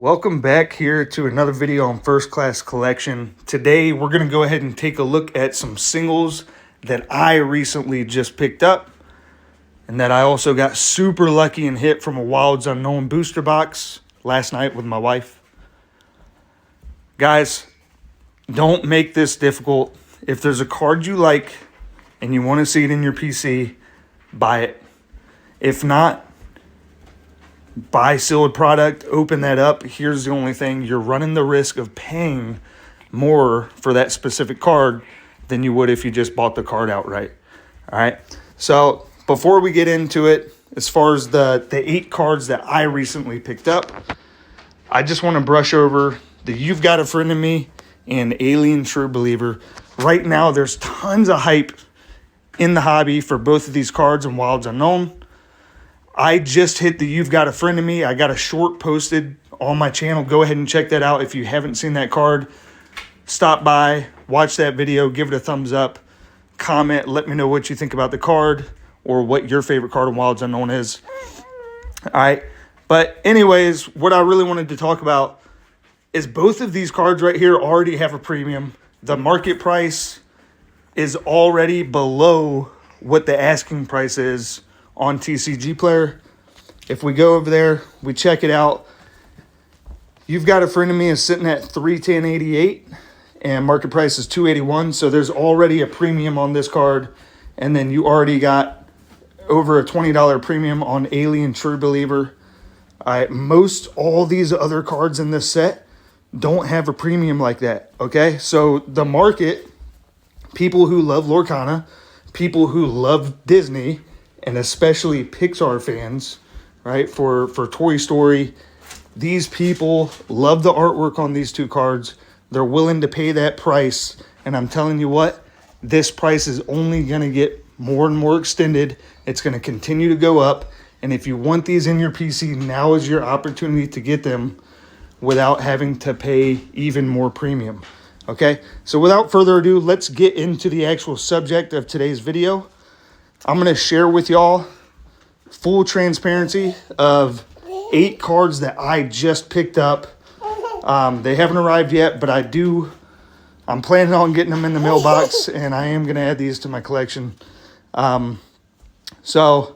Welcome back here to another video on First Class Collection. Today we're going to go ahead and take a look at some singles that I recently just picked up and that I also got super lucky and hit from a Wilds Unknown booster box last night with my wife. Guys, don't make this difficult. If there's a card you like and you want to see it in your PC, buy it. If not, buy sealed product, open that up. Here's the only thing: you're running the risk of paying more for that specific card than you would if you just bought the card outright. All right. So before we get into it, as far as the 8 cards that I recently picked up, I just want to brush over the You've Got a Friend in Me and Alien True Believer. Right now, there's tons of hype in the hobby for both of these cards and Wilds Unknown. I just hit the You've Got a Friend in Me. I got a short posted on my channel. Go ahead and check that out. If you haven't seen that card, stop by, watch that video, give it a thumbs up, comment, let me know what you think about the card or what your favorite card in Wilds Unknown is. All right. But anyways, what I really wanted to talk about is both of these cards right here already have a premium. The market price is already below what the asking price is on TCG Player. If we go over there, we check it out. You've Got a Friend of Me is sitting at $310.88 and market price is $281. So there's already a premium on this card. And then you already got over a $20 premium on Alien True Believer. Most all these other cards in this set don't have a premium like that. Okay, so the market, people who love Lorcana, people who love Disney, and especially Pixar fans, right, for Toy Story, these people love the artwork on these 2 cards. They're willing to pay that price. And I'm telling you what, this price is only going to get more and more extended. It's going to continue to go up. And if you want these in your PC, now is your opportunity to get them without having to pay even more premium. Okay, so without further ado, let's get into the actual subject of today's video. I'm going to share with y'all full transparency of 8 cards that I just picked up. They haven't arrived yet, but I'm planning on getting them in the mailbox, and I am going to add these to my collection. So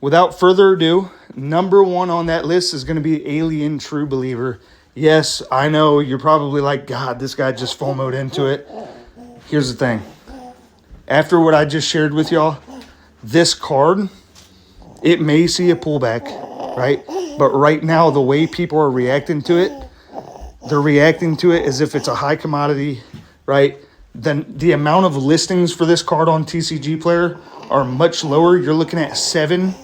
without further ado, number 1 on that list is going to be Alien True Believer. Yes, I know you're probably like, God, this guy just FOMO'd into it. Here's the thing. After what I just shared with y'all, this card, it may see a pullback, right? But right now, the way people are reacting to it, they're reacting to it as if it's a high commodity, right? Then the amount of listings for this card on TCG Player are much lower. You're looking at 7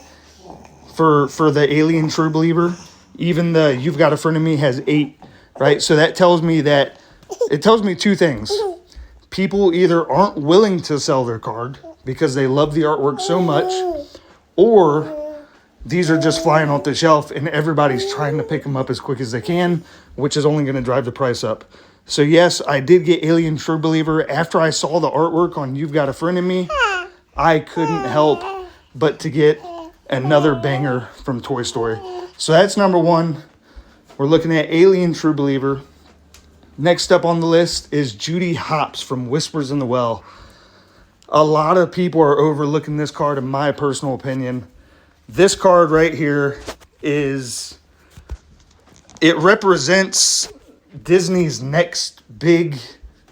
for the Alien True Believer. Even the You've Got a Friend of Me has 8, right? So that tells me it tells me 2 things. People either aren't willing to sell their card because they love the artwork so much, or these are just flying off the shelf and everybody's trying to pick them up as quick as they can, which is only going to drive the price up. So yes, I did get Alien True Believer. After I saw the artwork on You've Got a Friend in Me, I couldn't help but to get another banger from Toy Story. So that's number 1. We're looking at Alien True Believer. Next up on the list is Judy Hopps from Whispers in the Well. A lot of people are overlooking this card, in my personal opinion. This card right here it represents Disney's next big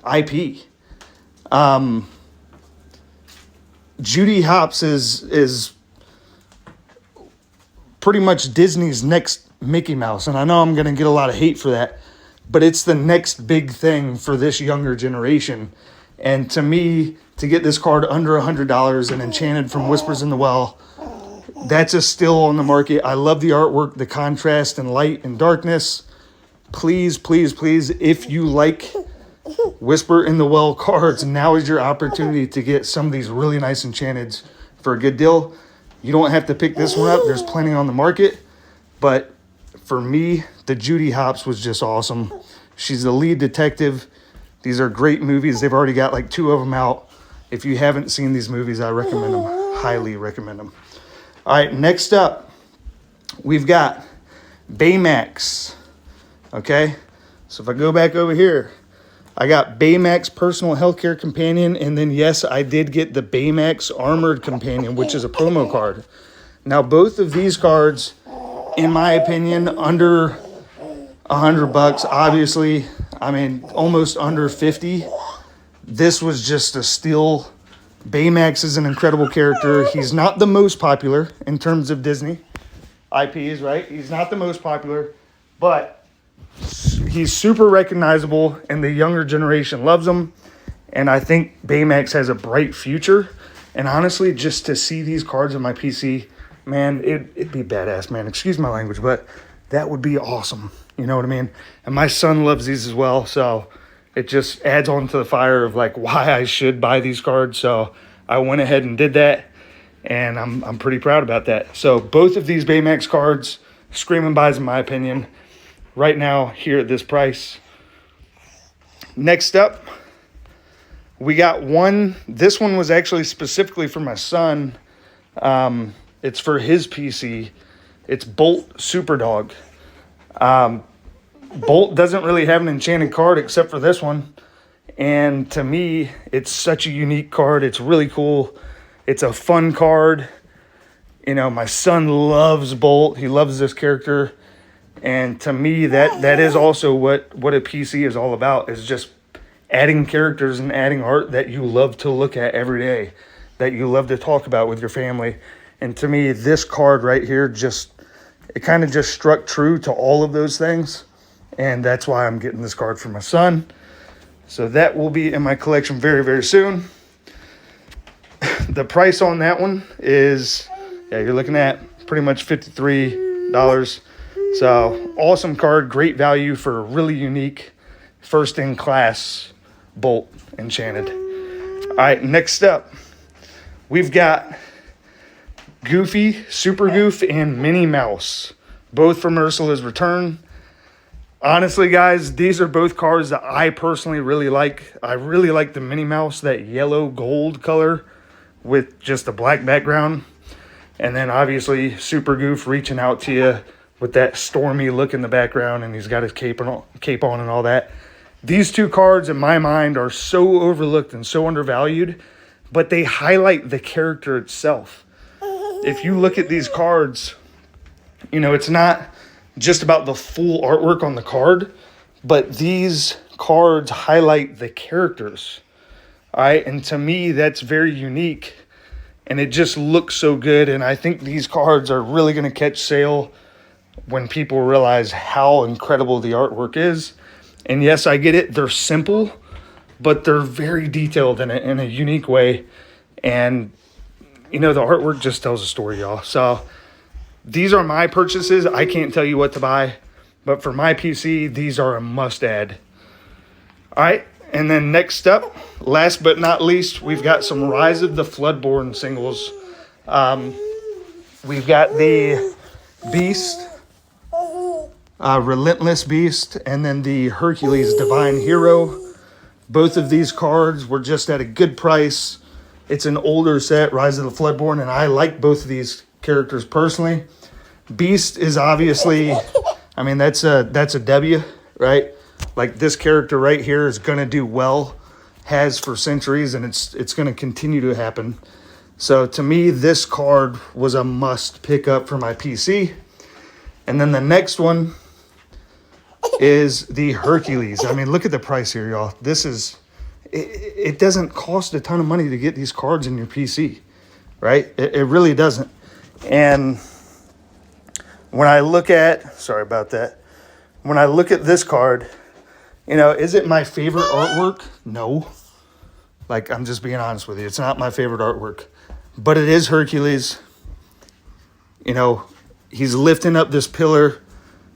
IP. Judy Hopps is pretty much Disney's next Mickey Mouse. And I know I'm going to get a lot of hate for that, but it's the next big thing for this younger generation. And to me, to get this card under $100 and Enchanted from Whispers in the Well, that's a still on the market. I love the artwork, the contrast and light and darkness. Please, please, please, if you like Whisper in the Well cards, now is your opportunity to get some of these really nice Enchanteds for a good deal. You don't have to pick this one up. There's plenty on the market. But for me, the Judy Hopps was just awesome. She's the lead detective. These are great movies. They've already got like 2 of them out. If you haven't seen these movies, I recommend them. Highly recommend them. All right, next up, we've got Baymax Okay, so if I go back over here, I got Baymax Personal Healthcare Companion, and then yes, I did get the Baymax Armored Companion, which is a promo card. Now, both of these cards, in my opinion, under $100, obviously, I mean, almost under 50. This was just a steal. Baymax is an incredible character. He's not the most popular in terms of Disney IPs, right? He's not the most popular, but he's super recognizable, and the younger generation loves him. And I think Baymax has a bright future. And honestly, just to see these cards on my PC, man, it'd be badass, man. Excuse my language, but that would be awesome. You know what I mean? And my son loves these as well, so it just adds on to the fire of like why I should buy these cards. So I went ahead and did that, and I'm pretty proud about that. So both of these Baymax cards, screaming buys in my opinion, right now here at this price. Next up, we got one. This one was actually specifically for my son. It's for his PC. It's Bolt Superdog. Bolt doesn't really have an enchanted card except for this one. And to me, it's such a unique card. It's really cool. It's a fun card. You know, my son loves Bolt. He loves this character. And to me, that is also what a PC is all about, is just adding characters and adding art that you love to look at every day, that you love to talk about with your family. And to me, this card right here it kind of just struck true to all of those things. And that's why I'm getting this card for my son. So that will be in my collection very, very soon. The price on that one is, yeah, you're looking at pretty much $53. So awesome card, great value for a really unique first-in-class Bolt Enchanted. All right, next up, we've got Goofy, Super Goof, and Minnie Mouse, both from Ursula's Return. Honestly, guys, these are both cards that I personally really like. I really like the Minnie Mouse, that yellow gold color with just a black background. And then obviously Super Goof reaching out to you with that stormy look in the background, and he's got his cape on and all that. These two cards, in my mind, are so overlooked and so undervalued, but they highlight the character itself. If you look at these cards, you know, it's not just about the full artwork on the card, but these cards highlight the characters. All right, and to me, that's very unique, and it just looks so good. And I think these cards are really going to catch sale when people realize how incredible the artwork is. And yes, I get it, they're simple, but they're very detailed in a unique way. And you know, the artwork just tells a story, y'all. So these are my purchases. I can't tell you what to buy, but for my PC, these are a must-add. All right, and then next up, last but not least, we've got some Rise of the Floodborn singles. We've got the Beast, Relentless Beast, and then the Hercules Divine Hero. Both of these cards were just at a good price. It's an older set, Rise of the Floodborn, and I like both of these characters personally. Beast is obviously, I mean, that's a W, right? Like, this character right here is going to do well, has for centuries, and it's going to continue to happen. So to me, this card was a must pick up for my PC. And then the next one is the Hercules. I mean, look at the price here, y'all. This is, it doesn't cost a ton of money to get these cards in your PC, right? It really doesn't. And when I look at, sorry about that. When I look at this card, you know, is it my favorite artwork? No. Like, I'm just being honest with you. It's not my favorite artwork. But it is Hercules. You know, he's lifting up this pillar.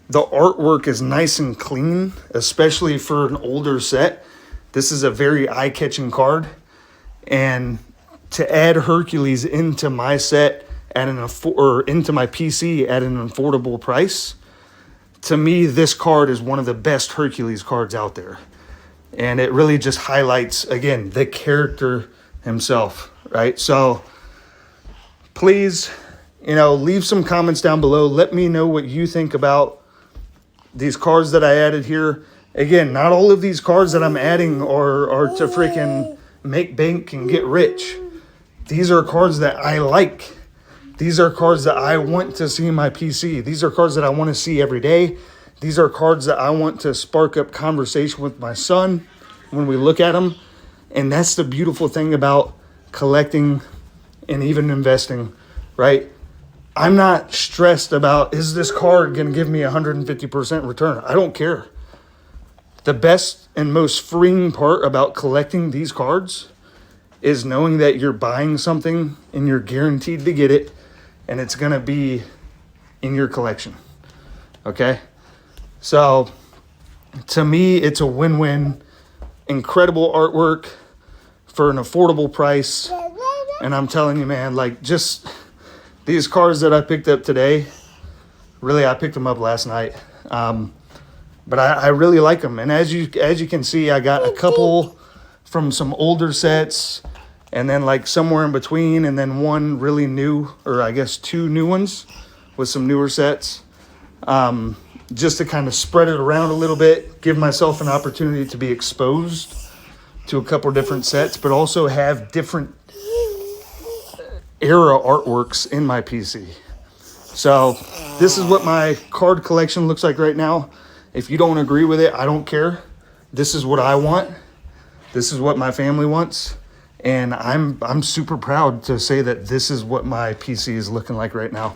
The artwork is nice and clean, especially for an older set. This is a very eye-catching card. And to add Hercules into my set at into my PC at an affordable price, to me, this card is one of the best Hercules cards out there. And it really just highlights, again, the character himself, right? So please, you know, leave some comments down below. Let me know what you think about these cards that I added here, again, not all of these cards that I'm adding are to freaking make bank and get rich. These are cards that I like. These are cards that I want to see in my PC. These are cards that I want to see every day. These are cards that I want to spark up conversation with my son when we look at them. And that's the beautiful thing about collecting and even investing, right? I'm not stressed about, is this card going to give me 150% return? I don't care. The best and most freeing part about collecting these cards is knowing that you're buying something and you're guaranteed to get it, and it's going to be in your collection. Okay? So, to me, it's a win-win. Incredible artwork for an affordable price. And I'm telling you, man, like, just these cards that I picked up today, really, I picked them up last night. But I really like them. And as you can see, I got a couple from some older sets, and then like somewhere in between, and then one really new, or I guess two new ones with some newer sets. Just to kind of spread it around a little bit, give myself an opportunity to be exposed to a couple different sets, but also have different era artworks in my PC. So this is what my card collection looks like right now. If you don't agree with it, I don't care. This is what I want. This is what my family wants. And I'm super proud to say that this is what my PC is looking like right now.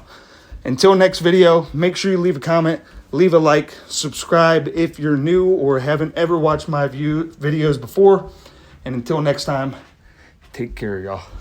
Until next video, make sure you leave a comment, leave a like, subscribe if you're new or haven't ever watched my videos before. And until next time, take care, y'all.